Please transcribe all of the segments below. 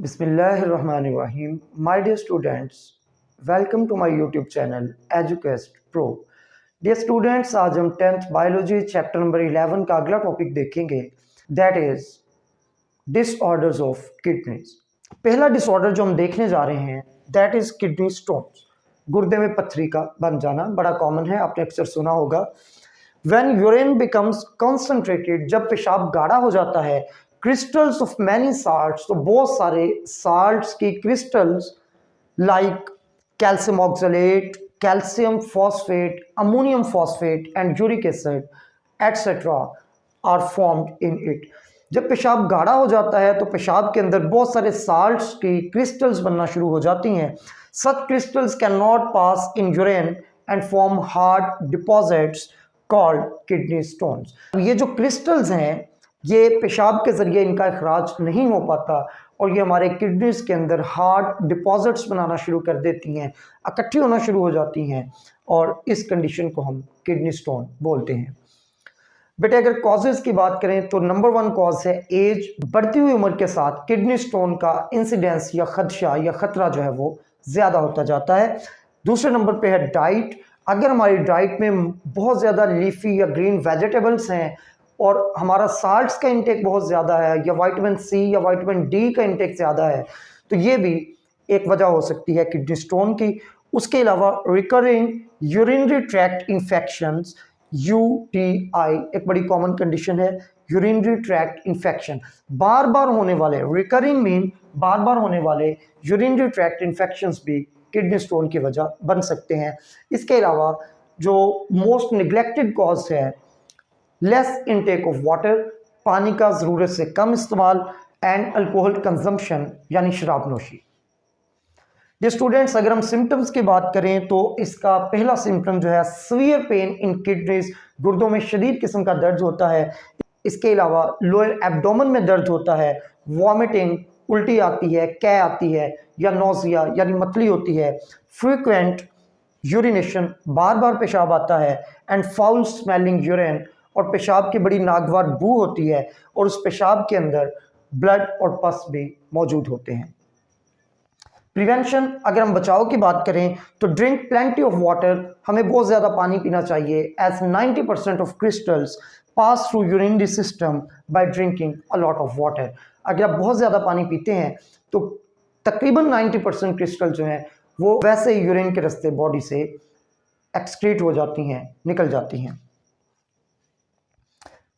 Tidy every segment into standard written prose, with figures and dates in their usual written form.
Bismillahirrahmanirrahim. My dear students, welcome to my YouTube channel Eduquest Pro. Dear students, आज हम 10th biology chapter number 11 का अगला topic देखेंगे, that is disorders of kidneys. पहला disorder जो हम देखने जा रहे हैं दैट इज किडनी स्टोन्स, गुर्दे में पत्थरी का बन जाना। बड़ा कॉमन है, आपने अक्सर सुना होगा। व्हेन यूरिन बिकम्स कॉन्सेंट्रेटेड, जब पेशाब गाढ़ा हो जाता है, क्रिस्टल्स ऑफ मैनी साल्ट्स, तो बहुत सारे साल्ट्स की crystals like calcium oxalate, calcium phosphate, ammonium phosphate and uric acid etcetera are formed in it. जब पेशाब गाढ़ा हो जाता है तो पेशाब के अंदर बहुत सारे साल्ट्स की क्रिस्टल्स बनना शुरू हो जाती हैं। Such crystals can not pass in urine and form hard deposits called kidney stones. ये जो क्रिस्टल्स हैं ये पेशाब के ज़रिए इनका इखराज नहीं हो पाता और ये हमारे किडनीज के अंदर हार्ड डिपॉजिट्स बनाना शुरू कर देती हैं, इकट्ठी होना शुरू हो जाती हैं और इस कंडीशन को हम किडनी स्टोन बोलते हैं। बेटे अगर कॉजेज़ की बात करें तो नंबर 1 कॉज है एज। बढ़ती हुई उम्र के साथ किडनी स्टोन का इंसिडेंस या खदशा या ख़तरा जो है वो ज़्यादा होता जाता है। दूसरे नंबर पे है डाइट। अगर हमारी डाइट में बहुत ज़्यादा लीफी या ग्रीन वेजिटेबल्स हैं और हमारा साल्ट्स का इंटेक बहुत ज़्यादा है या विटामिन सी या विटामिन डी का इंटेक ज़्यादा है तो ये भी एक वजह हो सकती है किडनी स्टोन की। उसके अलावा recurring urinary tract infections, UTI एक बड़ी कॉमन कंडीशन है। यूरिनरी ट्रैक्ट इन्फेक्शन बार बार होने वाले, रिकरिंग मीन बार बार होने वाले यूरिनरी ट्रैक्ट इन्फेक्शंस भी किडनी स्टोन की वजह बन सकते हैं। इसके अलावा जो मोस्ट निगलेक्टेड कॉज है लेस इनटेक ऑफ वाटर, पानी का ज़रूरत से कम इस्तेमाल एंड अल्कोहल कंजम्पशन यानी शराब नोशी। ये स्टूडेंट्स अगर हम सिम्टम्स की बात करें तो इसका पहला सिम्टम जो है सीवियर पेन इन किडनीज, गुर्दों में शदीद किस्म का दर्द होता है। इसके अलावा लोअर एब्डोमेन में दर्द होता है, वॉमिटिंग, उल्टी आती है, कै आती है या नोजिया यानी मतली होती है, फ्रीक्वेंट यूरिनेशन बार बार पेशाब आता है एंड फाउल स्मेलिंग यूरिन और पेशाब की बड़ी नागवार बू होती है और उस पेशाब के अंदर ब्लड और पस भी मौजूद होते हैं। प्रिवेंशन अगर हम बचाव की बात करें तो ड्रिंक प्लेंटी ऑफ वाटर, हमें बहुत ज़्यादा पानी पीना चाहिए as 90% of crystals pass through urinary system by drinking a lot of water. अगर आप बहुत ज़्यादा पानी पीते हैं तो तकरीबन 90% क्रिस्टल जो हैं वो वैसे ही यूरिन के रास्ते बॉडी से एक्सक्रीट हो जाती हैं, निकल जाती हैं।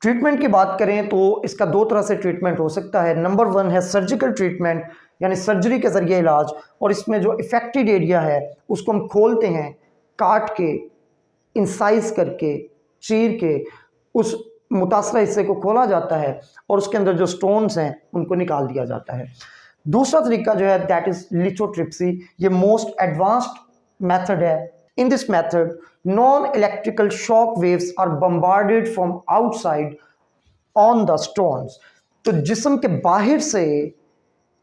ट्रीटमेंट की बात करें तो इसका 2 तरह से ट्रीटमेंट हो सकता है। नंबर 1 है सर्जिकल ट्रीटमेंट यानी सर्जरी के ज़रिए इलाज, और इसमें जो इफेक्टेड एरिया है उसको हम खोलते हैं, काट के, इंसाइज करके, चीर के उस मुतासरा हिस्से को खोला जाता है और उसके अंदर जो स्टोन्स हैं उनको निकाल दिया जाता है। दूसरा तरीका जो है दैट इज़ लिथोट्रिप्सी। ये मोस्ट एडवांस्ड मेथड है। In this method, non-electrical shock waves are bombarded from outside on the stones. तो जिस्म के बाहर से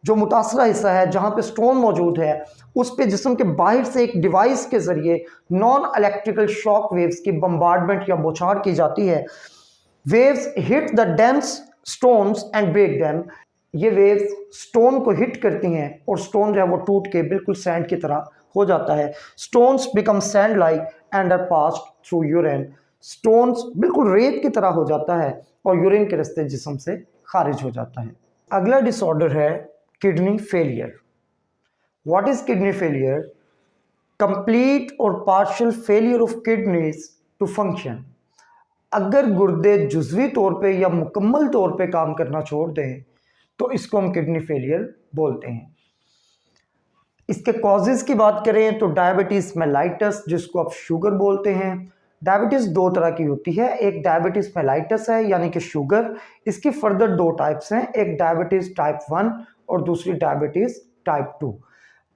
जो मुतासरा हिस्सा है जहाँ पे स्टोन मौजूद है उस पे जिस्म के बाहर से एक डिवाइस के ज़रिए नॉन इलेक्ट्रिकल शॉक वेव्स की बम्बार्डमेंट या बौछार की जाती है। Waves hit the dense stones and break them. ये वेव्स स्टोन को हिट करती हैं और स्टोन जो है वो टूट के बिल्कुल सैंड की तरह हो जाता है। Stones become sand like and are passed through urine. Stones बिल्कुल रेत की तरह हो जाता है और यूरिन के रास्ते जिस्म से खारिज हो जाता है। अगला डिसऑर्डर है kidney failure. What is kidney failure? Complete और partial failure of kidneys to function. अगर गुर्दे जुज़वी तौर पे या मुकम्मल तौर पे काम करना छोड़ दें तो इसको हम किडनी फेलियर बोलते हैं। इसके कॉजेज़ की बात करें तो डायबिटीज़ मेलाइटस, जिसको आप शुगर बोलते हैं। डायबिटीज़ 2 तरह की होती है, एक डायबिटीज़ मेलाइटस है यानी कि शुगर। इसकी फर्दर 2 टाइप्स हैं, एक डायबिटीज़ टाइप 1 और दूसरी डायबिटीज़ टाइप 2।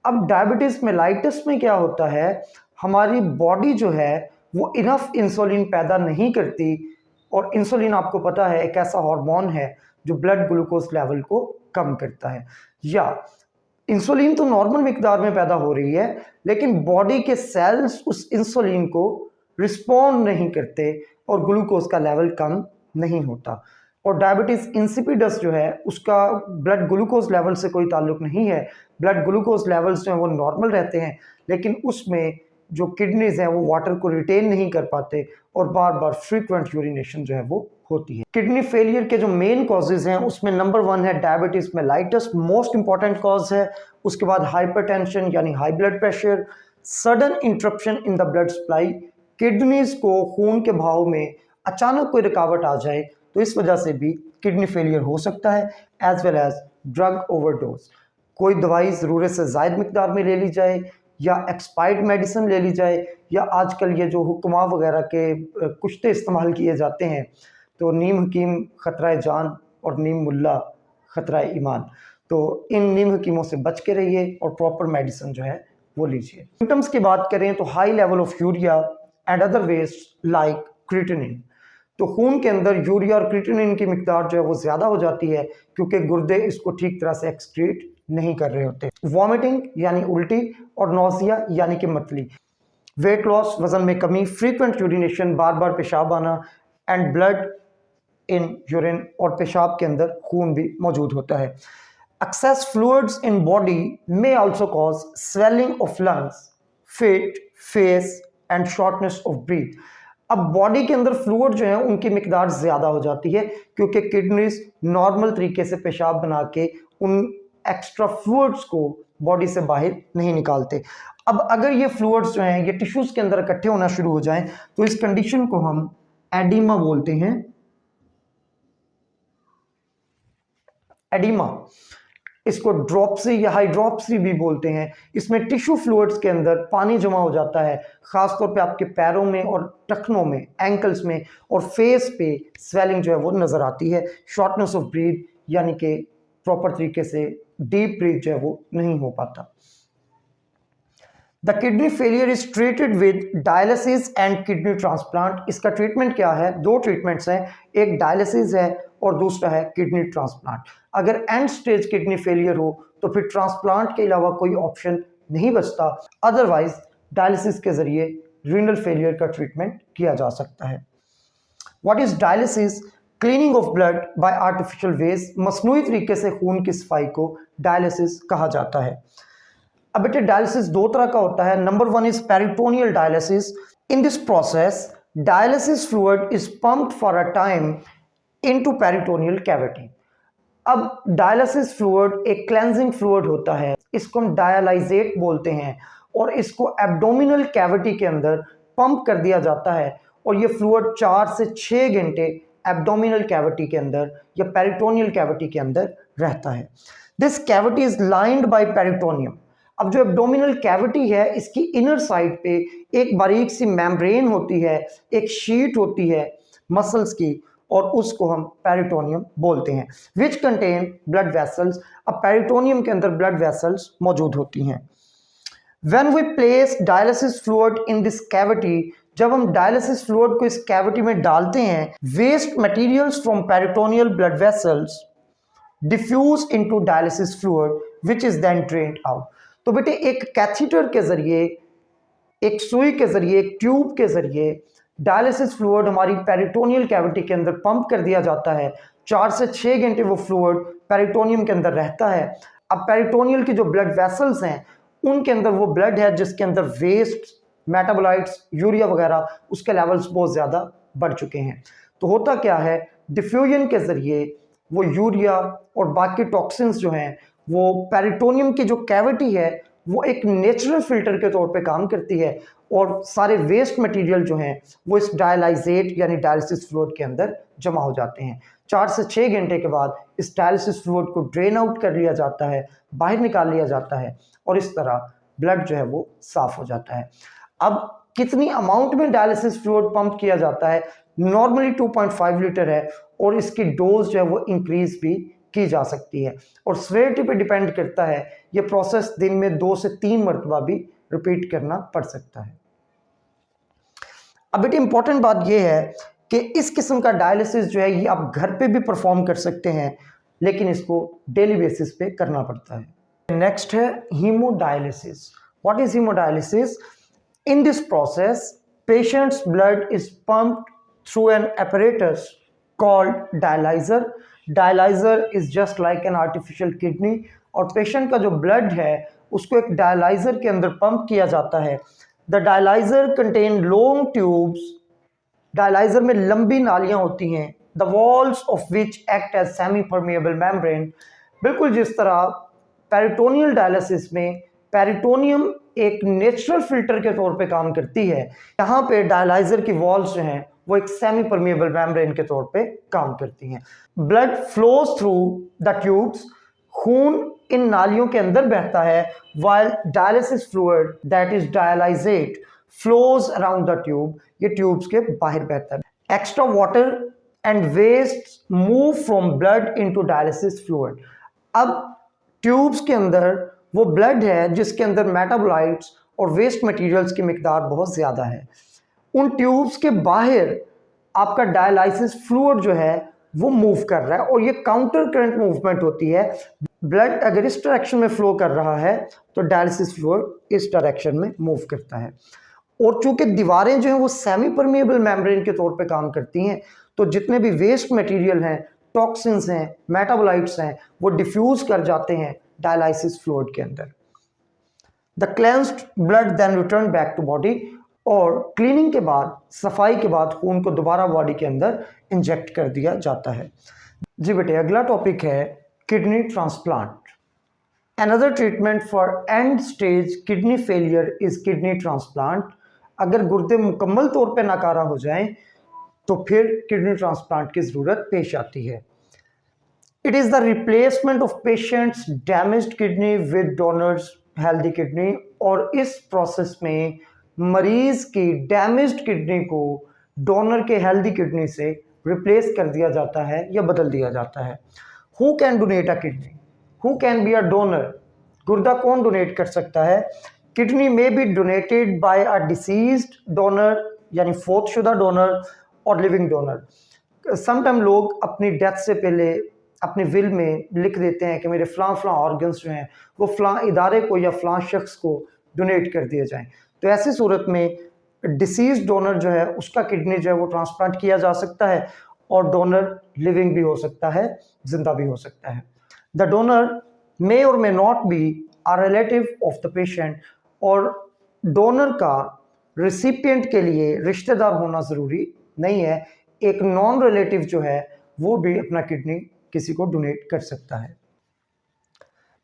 अब डायबिटीज़ मेलाइटस में क्या होता है, हमारी बॉडी जो है वो इनफ इंसुलिन पैदा नहीं करती और इंसुलिन आपको पता है एक ऐसा हार्मोन है जो ब्लड ग्लूकोज लेवल को कम करता है। या इंसुलिन तो नॉर्मल मिकदार में पैदा हो रही है लेकिन बॉडी के सेल्स उस इंसुलिन को रिस्पॉन्ड नहीं करते और ग्लूकोज का लेवल कम नहीं होता। और डायबिटीज़ इंसिपिडस जो है उसका ब्लड ग्लूकोज लेवल से कोई ताल्लुक नहीं है, ब्लड ग्लूकोज लेवल्स जो हैं वो नॉर्मल रहते हैं, लेकिन उसमें जो किडनीज हैं वो वाटर को रिटेन नहीं कर पाते और बार बार फ्रीक्वेंट यूरिनेशन जो है वो होती है। किडनी फेलियर के जो मेन कॉजेज हैं उसमें नंबर 1 है diabetes mellitus, most important cause है। उसके बाद हाइपरटेंशन यानी high blood pressure, sudden interruption in the blood supply, kidneys को खून के बहाव में अचानक कोई रुकावट आ जाए तो इस वजह से भी किडनी फेलियर हो सकता है, as well as drug overdose, कोई दवाई ज़रूरत से ज़ायद मिकदार में ले ली जाए या एक्सपायर्ड मेडिसिन ले ली जाए, या आजकल ये जो हुक्मा वगैरह के कुश्ते इस्तेमाल किए जाते हैं, तो नीम हकीम ख़तरा जान और नीम मुल्ला ख़तरा ईमान, तो इन नीम हकीमों से बच के रहिए और प्रॉपर मेडिसिन जो है वो लीजिए। सिम्टम्स की बात करें तो high level of urea and other waste like creatinine, तो खून के अंदर यूरिया और क्रिएटिनिन की मिकदार जो है वो ज़्यादा हो जाती है क्योंकि गुर्दे इसको ठीक तरह से एक्सक्रीट नहीं कर रहे होते। वॉमिटिंग यानी उल्टी और नौजिया यानी कि मतली, वेट लॉस वजन में कमी, फ्रीक्वेंट यूरिनेशन बार बार पेशाब आना एंड ब्लड इन यूरिन, और पेशाब के अंदर खून भी मौजूद होता है। Excess fluids in body may also cause swelling of lungs, feet, face and shortness of breath. अब बॉडी के अंदर फ्लूइड जो है उनकी मिकदार ज़्यादा हो जाती है क्योंकि किडनीज नॉर्मल तरीके से पेशाब बना के उन एक्स्ट्रा फ्लूइड्स को बॉडी से बाहर नहीं निकालते। अब अगर ये फ्लूइड्स जो हैं ये टिश्यूज़ के अंदर इकट्ठे होना शुरू हो जाएं तो इस कंडीशन को हम एडिमा बोलते हैं। एडिमा, इसको ड्रॉप्सी या हाइड्रोप्सी भी बोलते हैं। इसमें टिश्यू फ्लूइड्स के अंदर पानी जमा हो जाता है, ख़ासतौर पे आपके पैरों में और टखनों में, एंकल्स में, और फेस पे स्वेलिंग जो है वो नज़र आती है। शॉर्टनेस ऑफ ब्रीथ यानी कि प्रॉपर तरीके से डीप ब्रीथ जो है वो नहीं हो पाता। The kidney failure is treated with dialysis and kidney transplant. इसका ट्रीटमेंट क्या है? 2 ट्रीटमेंट्स हैं, एक डायलिसिस है और दूसरा है किडनी ट्रांसप्लांट। अगर एंड स्टेज किडनी फेलियर हो तो फिर ट्रांसप्लांट के अलावा कोई ऑप्शन नहीं बचता, अदरवाइज डायलिसिस के जरिए रीनल फेलियर का ट्रीटमेंट किया जा सकता है। What is dialysis? Cleaning of blood by artificial ways, मसनूई तरीके से खून की सफाई को डायलिसिस कहा जाता है। अब बेटे डायलिसिस 2 तरह का होता है। Number 1 is peritoneal dialysis. In this process dialysis fluid is pumped for a time into peritoneal cavity. अब डायलिसिस फ्लूइड एक क्लेंजिंग फ्लूइड होता है, इसको हम डायलाइजेट बोलते हैं, और इसको एब्डोमिनल कैविटी के अंदर पंप कर दिया जाता है और ये फ्लूइड 4 से 6 घंटे एब्डोमिनल कैविटी के अंदर या पेरिटोनियल कैविटी के अंदर रहता है। This cavity is lined by peritoneum. अब जो एब्डोमिनल कैविटी है इसकी इनर साइड पे एक बारीक सी मेम्ब्रेन होती है, एक शीट होती है मसल्स की, और उसको हम पेरिटोनियम बोलते हैं, विच कंटेन ब्लड वेसल्स। अब पेरिटोनियम के अंदर ब्लड वेसल्स मौजूद होती हैं। When we place dialysis fluid in this cavity, जब हम डायलिसिस फ्लूइड को इस कैविटी में डालते हैं, waste materials from peritoneal blood vessels diffuse into dialysis fluid which is then drained out. तो बेटे एक कैथीटर के जरिए, एक सुई के जरिए, एक ट्यूब के जरिए डायलिसिस फ्लूइड हमारी पेरिटोनियल कैविटी के अंदर पंप कर दिया जाता है। 4 से 6 घंटे वो फ्लूइड पेरिटोनियम के अंदर रहता है। अब पेरिटोनियल की जो ब्लड वेसल्स हैं उनके अंदर वो ब्लड है जिसके अंदर वेस्ट, मेटाबोलाइट्स, यूरिया वगैरह, उसके लेवल्स बहुत ज़्यादा बढ़ चुके हैं। तो होता क्या है, डिफ्यूजन के ज़रिए वो यूरिया और बाकी टॉक्सिन्स जो हैं वो पेरिटोनियम की जो कैविटी है वो एक नेचुरल फिल्टर के तौर पे काम करती है और सारे वेस्ट मटेरियल जो हैं वो इस डायलाइजेट यानी डायलिसिस फ्लूइड के अंदर जमा हो जाते हैं। 4 से 6 घंटे के बाद इस डायलिसिस फ्लूइड को ड्रेन आउट कर लिया जाता है, बाहर निकाल लिया जाता है, और इस तरह ब्लड जो है वो साफ हो जाता है। अब कितनी अमाउंट में डायलिसिस फ्लूइड पंप किया जाता है? नॉर्मली 2.5 लीटर है और इसकी डोज जो है वो इंक्रीज भी की जा सकती है और सीवियरिटी पे डिपेंड करता है। ये प्रोसेस दिन में 2 से 3 मरतबा भी रिपीट करना पड़ सकता है। अब बेटे इंपॉर्टेंट बात ये है कि इस किस्म का डायलिसिस जो है ये आप घर पे भी परफॉर्म कर सकते हैं, लेकिन इसको डेली बेसिस पे करना पड़ता है। नेक्स्ट है haemodialysis. What is haemodialysis? In this process patients blood is pumped through an apparatus called dialyzer. Dialyzer is just like an artificial kidney, और पेशेंट का जो ब्लड है उसको एक डायलाइजर के अंदर पंप किया जाता है. The dialyser contain long tubes. Dialyser में लंबी नालियां होती हैं. The walls of which act as semi permeable membrane. बिल्कुल जिस तरह पेरिटोनियल डायलिसिस में पेरिटोनियम एक नेचुरल फिल्टर के तौर पे काम करती है, यहाँ पे डायलाइजर की वॉल्स जो हैं वो एक सेमी परमिएबल मेम्ब्रेन के तौर पे काम करती हैं. Blood flows through the tubes. खून इन नालियों के अंदर बहता है, while dialysis fluid that is dialysate flows around the tube. ये ट्यूब्स के बाहर बहता है. Extra water and waste move from blood into dialysis fluid. अब ट्यूब्स के अंदर वो ब्लड है जिसके अंदर मेटाबोलाइट्स और वेस्ट मटेरियल्स की मिकदार बहुत ज़्यादा है. उन ट्यूब्स के बाहर आपका डायलाइसिस फ्लूइड जो है वो मूव कर रहा है, और ये काउंटर करंट मूवमेंट होती है. ब्लड अगर इस डायरेक्शन में फ्लो कर रहा है तो डायलिसिस फ्लूइड इस डायरेक्शन में मूव करता है. और चूंकि दीवारें जो हैं वो सेमी परमिएबल मेम्ब्रेन के तौर पे काम करती हैं, तो जितने भी वेस्ट मटेरियल हैं, टॉक्सिन्स हैं, मेटाबोलाइट्स हैं, वो डिफ्यूज कर जाते हैं डायलाइसिस फ्लूइड के अंदर. The cleansed blood then return back to body. और क्लीनिंग के बाद, सफाई के बाद खून को दोबारा बॉडी के अंदर इंजेक्ट कर दिया जाता है. जी बेटे, अगला टॉपिक है kidney transplant. Another treatment for and stage kidney failure is kidney transplant. अगर गुर्दे मुकम्मल तौर पे नाकारा हो जाएं तो फिर किडनी ट्रांसप्लांट की ज़रूरत पेश आती है. It is the replacement of patients damaged kidney with donors healthy kidney. और इस प्रोसेस में मरीज की डैमेज्ड किडनी को डोनर के हेल्दी किडनी से रिप्लेस कर दिया जाता है या बदल दिया जाता है. Who can donate a kidney? Who can be a donor? गुर्दा कौन डोनेट कर सकता है? किडनी में बी डोनेटेड बाय अ डिसीज्ड डोनर, यानी फोतशुदा डोनर, और लिविंग डोनर. समटाइम लोग अपनी डेथ से पहले अपने विल में लिख देते हैं कि मेरे फ़लाँ ऑर्गन्स जो हैं वो फ़लाँ इदारे को या फ़लाँ शख्स को डोनेट कर दिए जाएं. तो ऐसी सूरत में डिसीज डोनर जो है उसका किडनी जो है वो ट्रांसप्लांट किया जा सकता है, और डोनर लिविंग भी हो सकता है, जिंदा भी हो सकता है. द डोनर मे और may not be a relative of the patient. और डोनर का रिसिपिएंट के लिए रिश्तेदार होना ज़रूरी नहीं है. एक नॉन रिलेटिव जो है वो भी अपना किडनी किसी को डोनेट कर सकता है.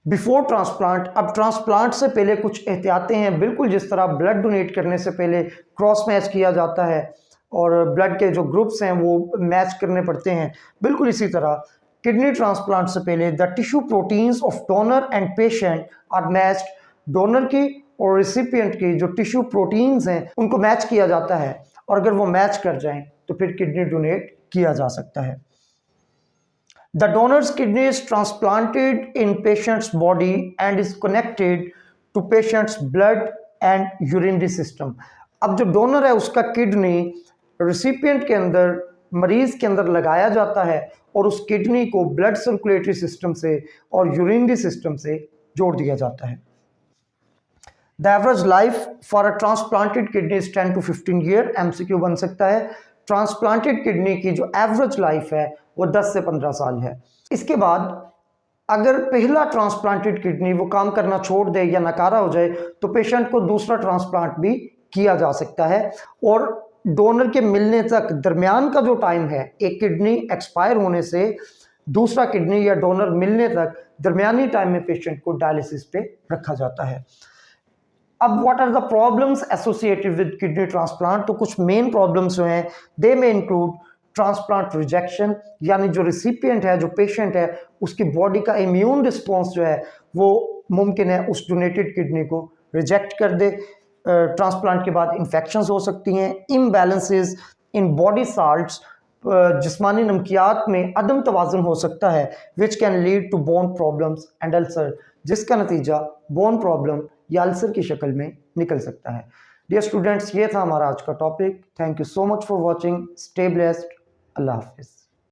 Before transplant. अब ट्रांसप्लांट से पहले कुछ एहतियातें हैं. बिल्कुल जिस तरह ब्लड डोनेट करने से पहले क्रॉस मैच किया जाता है और ब्लड के जो ग्रुप्स हैं वो मैच करने पड़ते हैं, बिल्कुल इसी तरह किडनी ट्रांसप्लांट से पहले the tissue proteins of donor and patient are matched. Donor की और रिसिपिएंट की जो टिश्यू प्रोटीन्स हैं उनको मैच किया जाता है, और अगर वो मैच कर जाएं तो फिर किडनी डोनेट किया जा सकता है. The donor's kidney is transplanted in patient's body and is connected to patient's blood and urinary system. अब जो डोनर है उसका किडनी रिसिपिएंट के अंदर, मरीज के अंदर लगाया जाता है, और उस किडनी को ब्लड सर्कुलेटरी सिस्टम से और यूरिनरी सिस्टम से जोड़ दिया जाता है. The average life for a transplanted kidney is 10 to 15 year. MCQ बन सकता है. ट्रांसप्लांटेड किडनी की जो एवरेज लाइफ है वो 10 से 15 साल है. इसके बाद अगर पहला ट्रांसप्लांटेड किडनी वो काम करना छोड़ दे या नकारा हो जाए तो पेशेंट को दूसरा ट्रांसप्लांट भी किया जा सकता है. और डोनर के मिलने तक दरमियान का जो टाइम है, एक किडनी एक्सपायर होने से दूसरा किडनी या डोनर मिलने तक दरमियानी टाइम में पेशेंट को डायलिसिस पे रखा जाता है. अब what are the problems associated with kidney transplant? तो कुछ मेन प्रॉब्लम्स जो हैं दे में इंक्लूड ट्रांसप्लांट रिजेक्शन, यानी जो रिसिपिएंट है, जो पेशेंट है, उसकी बॉडी का इम्यून रिस्पॉन्स जो है वो मुमकिन है उस डोनेटेड किडनी को रिजेक्ट कर दे. ट्रांसप्लांट के बाद इन्फेक्शंस हो सकती हैं. इम्बैलेंसेस इन बॉडी साल्ट्स, जिस्मानी नमकियात में अदम तवाज़ुन हो सकता है, which can lead to bone problems and ulcer, जिसका नतीजा बोन प्रॉब्लम या अल्सर की शक्ल में निकल सकता है. डियर स्टूडेंट्स, ये था हमारा आज का topic. Thank you so much for watching. Stay blessed. अल्लाह हाफिज़.